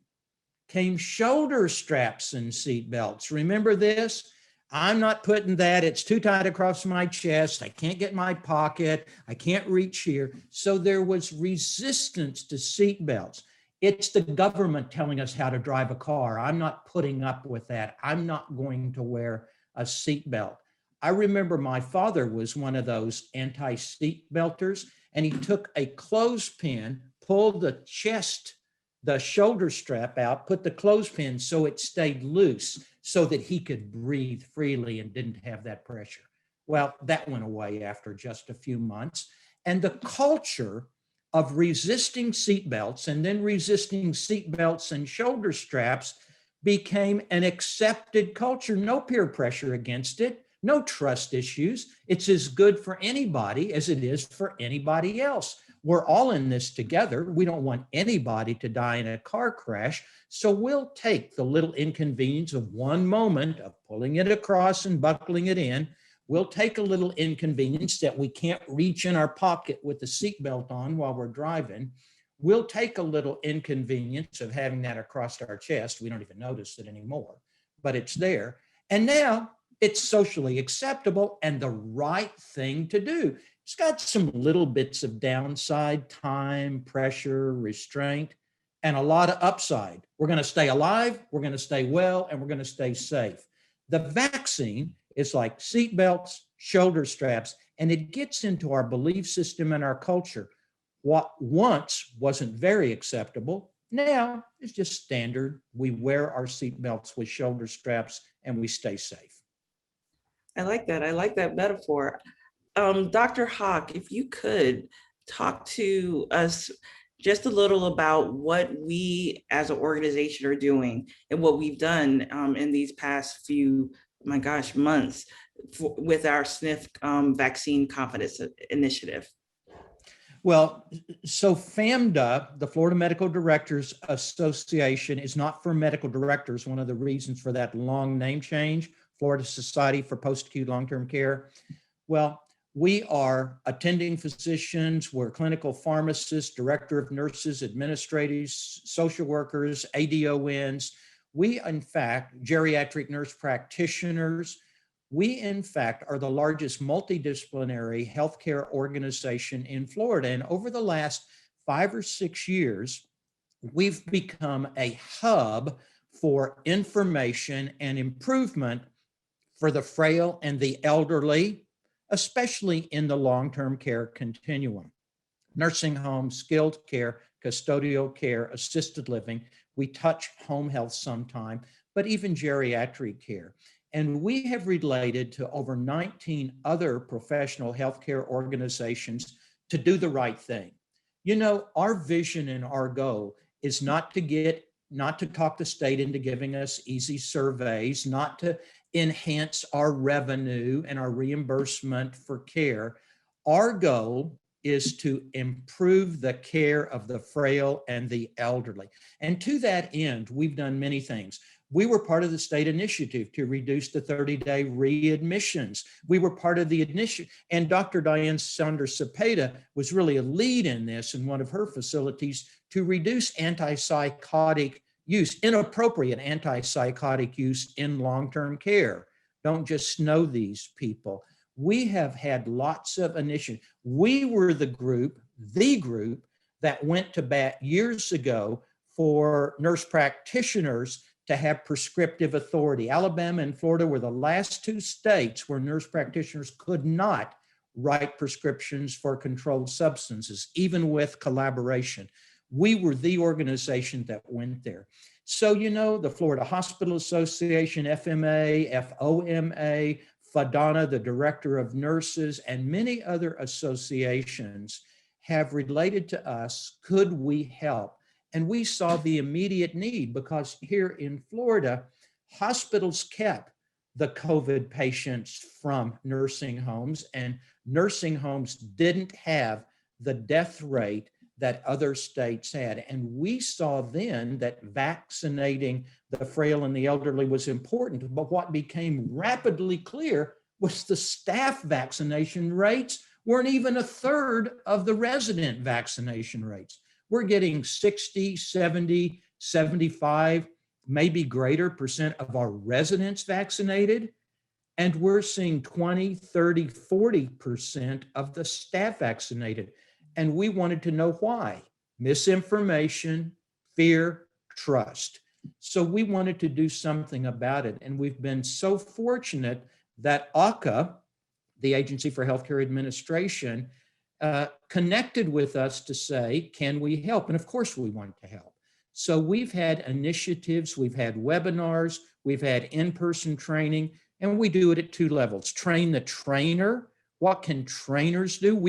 came shoulder straps and seatbelts. Remember this? I'm not putting that. It's too tight across my chest. I can't get my pocket. I can't reach here. So there was resistance to seatbelts. It's the government telling us how to drive a car. I'm not putting up with that. I'm not going to wear a seatbelt. I remember my father was one of those anti-seatbelters, and he took a clothespin, pulled the shoulder strap out, put the clothespin so it stayed loose so that he could breathe freely and didn't have that pressure. Well, that went away after just a few months. And the culture of resisting seatbelts and then resisting seatbelts and shoulder straps became an accepted culture. No peer pressure against it, no trust issues. It's as good for anybody as it is for anybody else. We're all in this together. We don't want anybody to die in a car crash. So we'll take the little inconvenience of one moment of pulling it across and buckling it in. We'll take a little inconvenience that we can't reach in our pocket with the seatbelt on while we're driving. We'll take a little inconvenience of having that across our chest. We don't even notice it anymore, but it's there. And now it's socially acceptable and the right thing to do. It's got some little bits of downside, time, pressure, restraint, and a lot of upside. We're going to stay alive, we're going to stay well, and we're going to stay safe. The vaccine is like seatbelts, shoulder straps, and it gets into our belief system and our culture. What once wasn't very acceptable, now it's just standard. We wear our seatbelts with shoulder straps and we stay safe. I like that. I like that metaphor. Dr. Hock, if you could talk to us just a little about what we as an organization are doing and what we've done in these past few, months with our SNF vaccine confidence initiative. Well, so FAMDA, the Florida Medical Directors Association, is not for medical directors. One of the reasons for that long name change, Florida Society for Post-Acute Long-Term Care. Well, we are attending physicians, we're clinical pharmacists, director of nurses, administrators, social workers, ADONs. We, in fact, geriatric nurse practitioners. We, in fact, are the largest multidisciplinary healthcare organization in Florida. And over the last 5 or 6 years, we've become a hub for information and improvement for the frail and the elderly, especially in the long-term care continuum. Nursing homes, skilled care, custodial care, assisted living. We touch home health sometime, but even geriatric care. And we have related to over 19 other professional healthcare organizations to do the right thing. You know, our vision and our goal is not to talk the state into giving us easy surveys, not to enhance our revenue and our reimbursement for care. Our goal is to improve the care of the frail and the elderly. And to that end, we've done many things. We were part of the state initiative to reduce the 30-day readmissions. We were part of the initiative, and Dr. Diane Sanders-Cepeda was really a lead in this in one of her facilities to reduce antipsychotic use, inappropriate antipsychotic use in long-term care. Don't just know these people. We have had lots of initiatives. We were the group that went to bat years ago for nurse practitioners to have prescriptive authority. Alabama and Florida were the last 2 states where nurse practitioners could not write prescriptions for controlled substances, even with collaboration. We were the organization that went there. So, you know, the Florida Hospital Association, FMA, FOMA, FADANA, the Director of Nurses, and many other associations have related to us, could we help? And we saw the immediate need because here in Florida, hospitals kept the COVID patients from nursing homes, and nursing homes didn't have the death rate that other states had. And we saw then that vaccinating the frail and the elderly was important. But what became rapidly clear was the staff vaccination rates weren't even a third of the resident vaccination rates. We're getting 60, 70, 75, maybe greater percent of our residents vaccinated. And we're seeing 20, 30, 40% of the staff vaccinated. And we wanted to know why. Misinformation, fear, trust. So we wanted to do something about it. And we've been so fortunate that AHCA, the Agency for Healthcare Administration, connected with us to say, can we help? And of course we want to help. So we've had initiatives, we've had webinars, we've had in-person training, and we do it at two levels. Train the trainer. What can trainers do?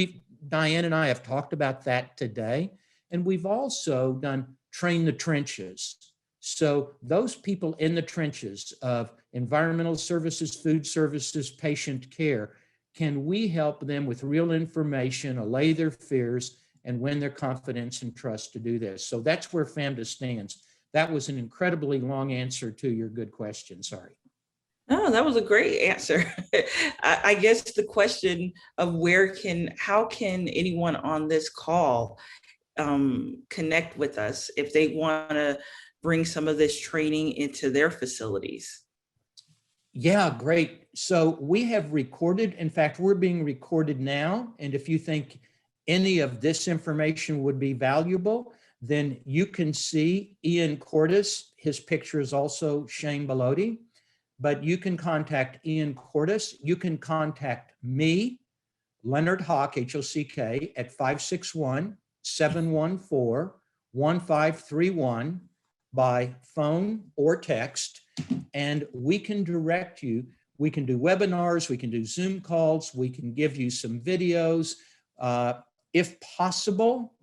Diane and I have talked about that today. And we've also done train the trenches. So those people in the trenches of environmental services, food services, patient care, can we help them with real information, allay their fears, and win their confidence and trust to do this? So that's where FAMDA stands. That was an incredibly long answer to your good question. Sorry. Oh, that was a great answer. I guess the question of how can anyone on this call connect with us if they want to bring some of this training into their facilities? Yeah, great. So we have recorded, in fact, we're being recorded now. And if you think any of this information would be valuable, then you can see Ian Cordes. His picture is also Shane Bellotti, but you can contact Ian Cordes. You can contact me, Leonard Hock, H-O-C-K, at 561-714-1531 by phone or text. And we can direct you. We can do webinars, we can do Zoom calls, we can give you some videos. If possible,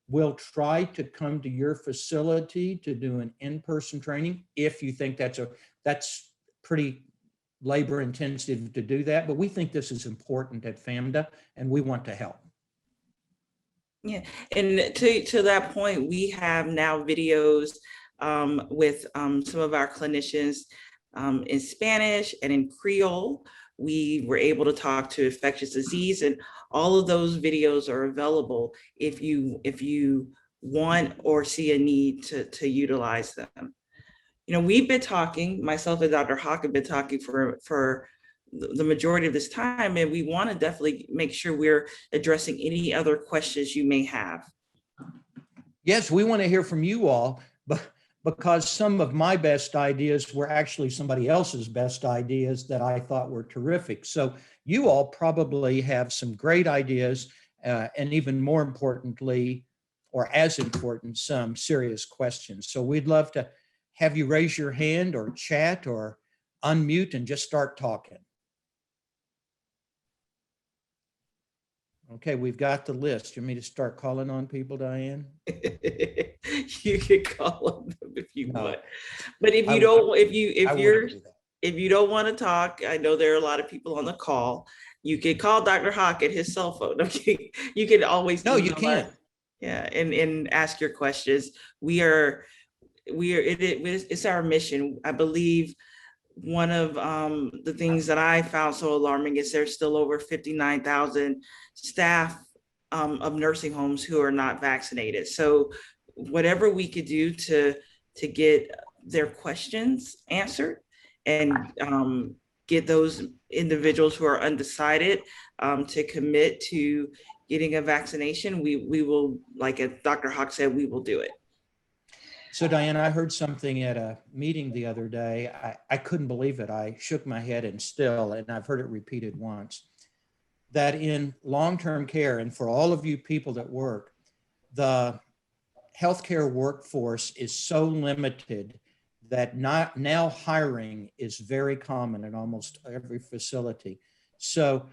we'll try to come to your facility to do an in-person training if you think that's pretty labor intensive to do that. But we think this is important at FAMDA and we want to help. Yeah, and to that point, we have now videos with some of our clinicians in Spanish and in Creole. We were able to talk to infectious disease, and all of those videos are available if you want or see a need to utilize them. You know, we've been talking, myself and Dr. Hock have been talking for the majority of this time, and we want to definitely make sure we're addressing any other questions you may have. Yes, we want to hear from you all, but because some of my best ideas were actually somebody else's best ideas that I thought were terrific. So you all probably have some great ideas, and even more importantly, or as important, some serious questions. So we'd love to have you raise your hand or chat or unmute and just start talking. Okay, we've got the list. You want me to start calling on people, Diane? You can call them if you want, but if you don't want to talk, I know there are a lot of people on the call. You can call Dr. Hock at his cell phone. Okay, you can always you can. Yeah, and ask your questions. It's our mission. I believe one of the things that I found so alarming is there's still over 59,000 staff of nursing homes who are not vaccinated. So whatever we could do to get their questions answered and get those individuals who are undecided to commit to getting a vaccination, we will, like Dr. Hock said, we will do it. So Diane, I heard something at a meeting the other day. I couldn't believe it. I shook my head and I've heard it repeated once, that in long-term care, and for all of you people that work, the healthcare workforce is so limited that now hiring is very common in almost every facility. So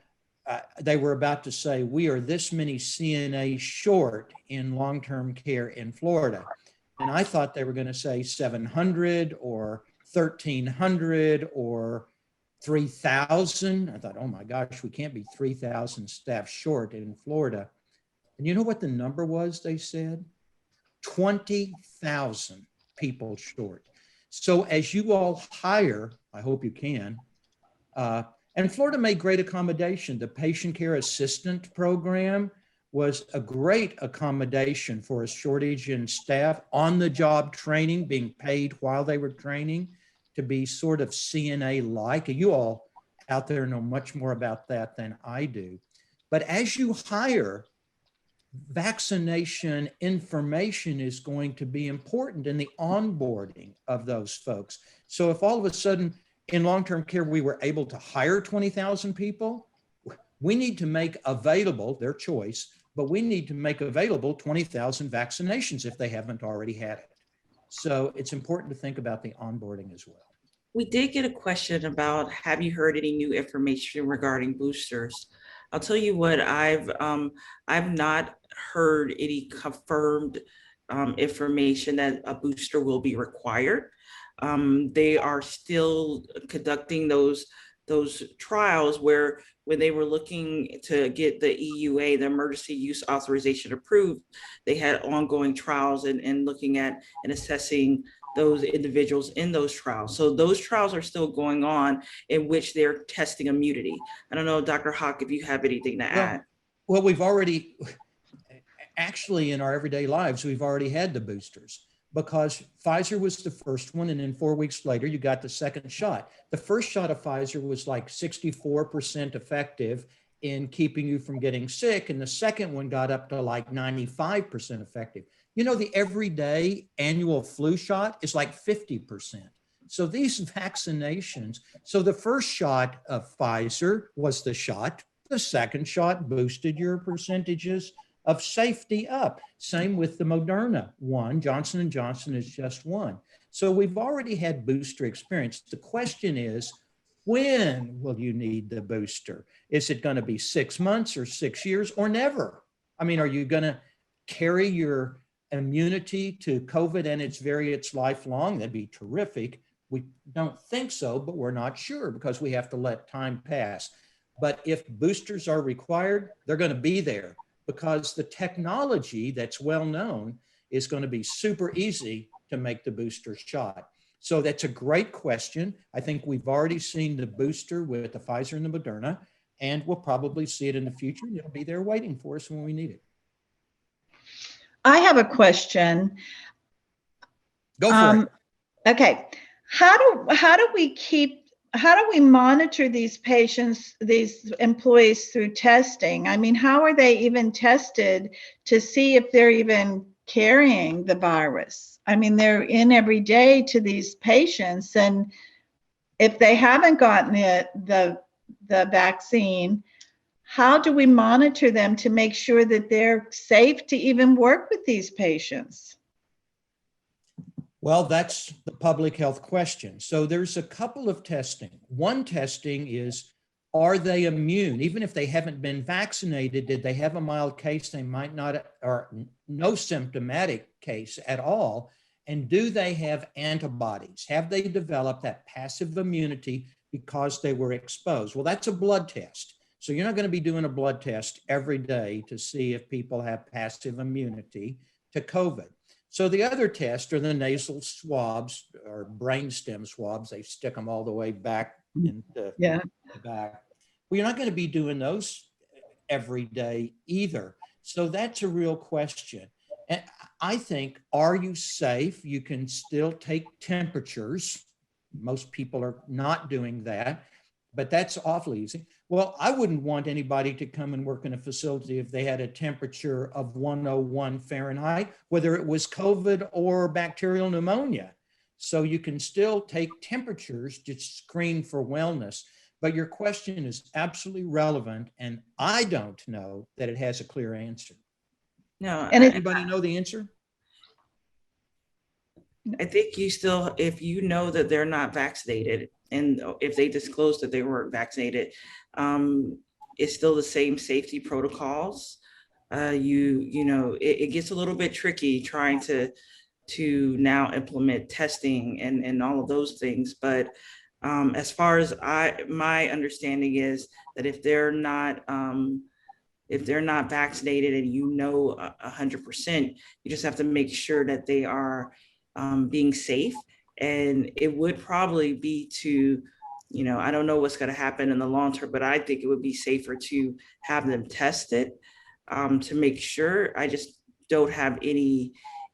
they were about to say, we are this many CNAs short in long-term care in Florida. And I thought they were going to say 700 or 1,300 or 3,000. I thought, oh my gosh, we can't be 3,000 staff short in Florida. And you know what the number was, they said? 20,000 people short. So as you all hire, I hope you can, and Florida made great accommodation. The patient care assistant program was a great accommodation for a shortage in staff, on the job training, being paid while they were training to be sort of CNA-like. You all out there know much more about that than I do. But as you hire, vaccination information is going to be important in the onboarding of those folks. So if all of a sudden in long-term care, we were able to hire 20,000 people, we need to make available, their choice, but we need to make available 20,000 vaccinations if they haven't already had it. So it's important to think about the onboarding as well. We did get a question about, have you heard any new information regarding boosters? I'll tell you what, I've not heard any confirmed information that a booster will be required. They are still conducting those trials where when they were looking to get the EUA, the emergency use authorization approved, they had ongoing trials and looking at and assessing those individuals in those trials. So those trials are still going on in which they're testing immunity. I don't know, Dr. Hock, if you have anything to add. Well, we've already, actually in our everyday lives, we've already had the boosters because Pfizer was the first one. And then 4 weeks later, you got the second shot. The first shot of Pfizer was like 64% effective in keeping you from getting sick. And the second one got up to like 95% effective. You know, the everyday annual flu shot is like 50%. So these vaccinations, so the first shot of Pfizer was the shot. The second shot boosted your percentages of safety up. Same with the Moderna one. Johnson & Johnson is just one. So we've already had booster experience. The question is, when will you need the booster? Is it going to be 6 months or 6 years or never? I mean, are you going to carry your immunity to COVID and its variants lifelong? That'd be terrific. We don't think so, but we're not sure because we have to let time pass. But if boosters are required, they're going to be there because the technology that's well known is going to be super easy to make the booster shot. So that's a great question. I think we've already seen the booster with the Pfizer and the Moderna, and we'll probably see it in the future. It'll be there waiting for us when we need it. I have a question. Go for it. Okay. How do we monitor these patients, these employees through testing? I mean, how are they even tested to see if they're even carrying the virus? I mean, they're in every day to these patients, and if they haven't gotten the vaccine, how do we monitor them to make sure that they're safe to even work with these patients? Well, that's the public health question. So there's a couple of testing. One testing is, are they immune? Even if they haven't been vaccinated, did they have a mild case? They might not, or no symptomatic case at all. And do they have antibodies? Have they developed that passive immunity because they were exposed? Well, that's a blood test. So you're not going to be doing a blood test every day to see if people have passive immunity to COVID. So the other tests are the nasal swabs or brainstem swabs. They stick them all the way back into the back. Well, you're not going to be doing those every day either. So that's a real question. And I think, are you safe? You can still take temperatures. Most people are not doing that, but that's awfully easy. Well, I wouldn't want anybody to come and work in a facility if they had a temperature of 101 Fahrenheit, whether it was COVID or bacterial pneumonia. So you can still take temperatures to screen for wellness. But your question is absolutely relevant, and I don't know that it has a clear answer. No, And Anybody know the answer? I think you still, if you know that they're not vaccinated, and if they disclose that they weren't vaccinated, it's still the same safety protocols. It gets a little bit tricky trying to now implement testing and all of those things. But as far as my understanding is that if they're not if they're not vaccinated and 100%, you just have to make sure that they are being safe. And it would probably be to, I don't know what's going to happen in the long term, but I think it would be safer to have them tested to make sure. I just don't have any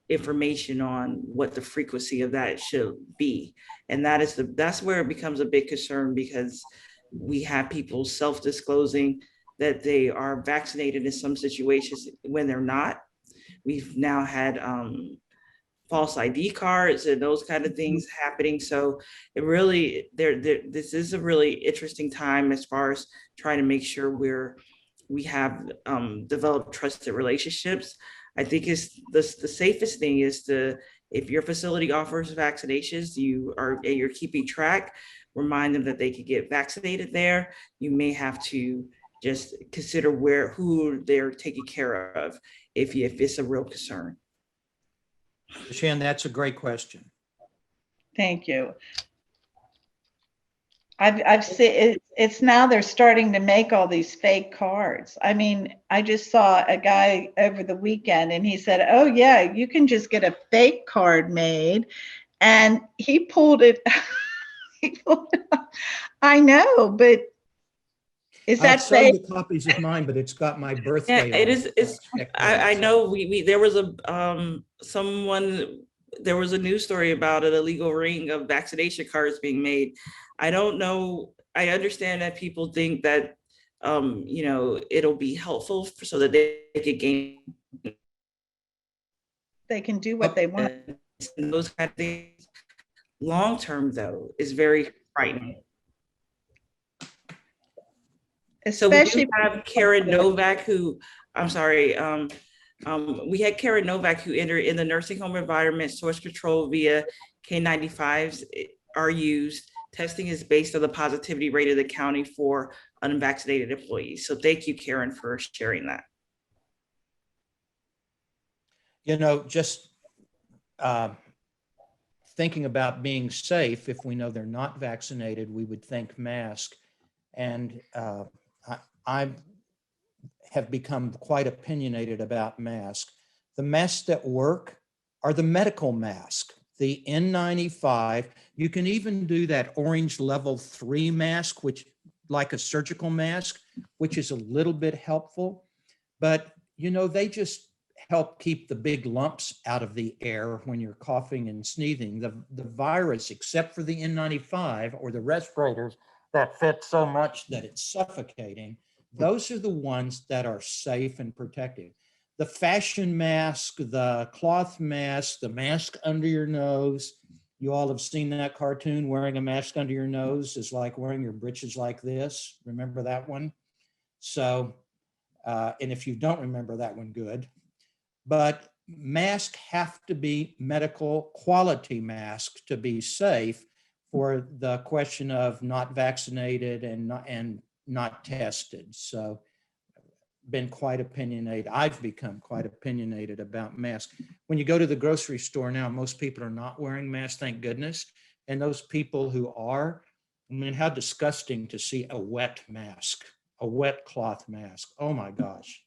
information on what the frequency of that should be. And that's where it becomes a big concern, because we have people self-disclosing that they are vaccinated in some situations when they're not. We've now had false ID cards and those kind of things happening. So it really, this is a really interesting time as far as trying to make sure we have developed trusted relationships. I think it's the safest thing is if your facility offers vaccinations, you're keeping track, remind them that they could get vaccinated there. You may have to just consider who they're taking care of if it's a real concern. Shan, that's a great question. Thank you. I've seen it's now they're starting to make all these fake cards. I mean, I just saw a guy over the weekend and he said, "Oh yeah, you can just get a fake card made," and he pulled it. I know, but is that fake? I'll show you copies of mine, but it's got my birthday. Yeah, it is. I know there was there was a news story about an illegal ring of vaccination cards being made. I don't know. I understand that people think that, it'll be helpful so that they could gain. They can do what they want. And those kind of things. Long term, though, is very frightening. Especially so we have Karen Novak, who, I'm sorry, we had Karen Novak who entered in the nursing home environment. Source control via K95s are used. Testing is based on the positivity rate of the county for unvaccinated employees. So thank you, Karen, for sharing that. Just thinking about being safe, if we know they're not vaccinated, we would think mask. And I have become quite opinionated about masks. The masks that work are the medical mask, the N95. You can even do that orange level 3 mask, which like a surgical mask, which is a little bit helpful. But, they just help keep the big lumps out of the air when you're coughing and sneezing. The virus, except for the N95 or the respirators that fit so much that it's suffocating, those are the ones that are safe and protective. The fashion mask, the cloth mask, the mask under your nose. You all have seen that cartoon, wearing a mask under your nose is like wearing your britches like this. Remember that one? So, and if you don't remember that one, good. But masks have to be medical quality masks to be safe for the question of not vaccinated and not tested. So been quite opinionated. I've become quite opinionated about masks. When you go to the grocery store now, most people are not wearing masks, thank goodness. And those people who are, I mean, how disgusting to see a wet mask, a wet cloth mask. Oh my gosh.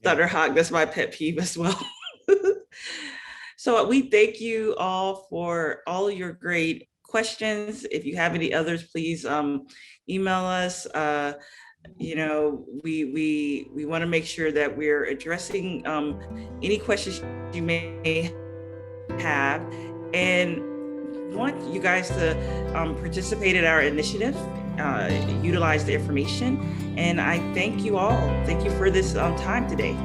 Dr. Hock, that's my pet peeve as well. So we thank you all for all of your great questions. If you have any others, please email us. We want to make sure that we're addressing any questions you may have, and want you guys to participate in our initiative, utilize the information. And I thank you all. Thank you for this time today.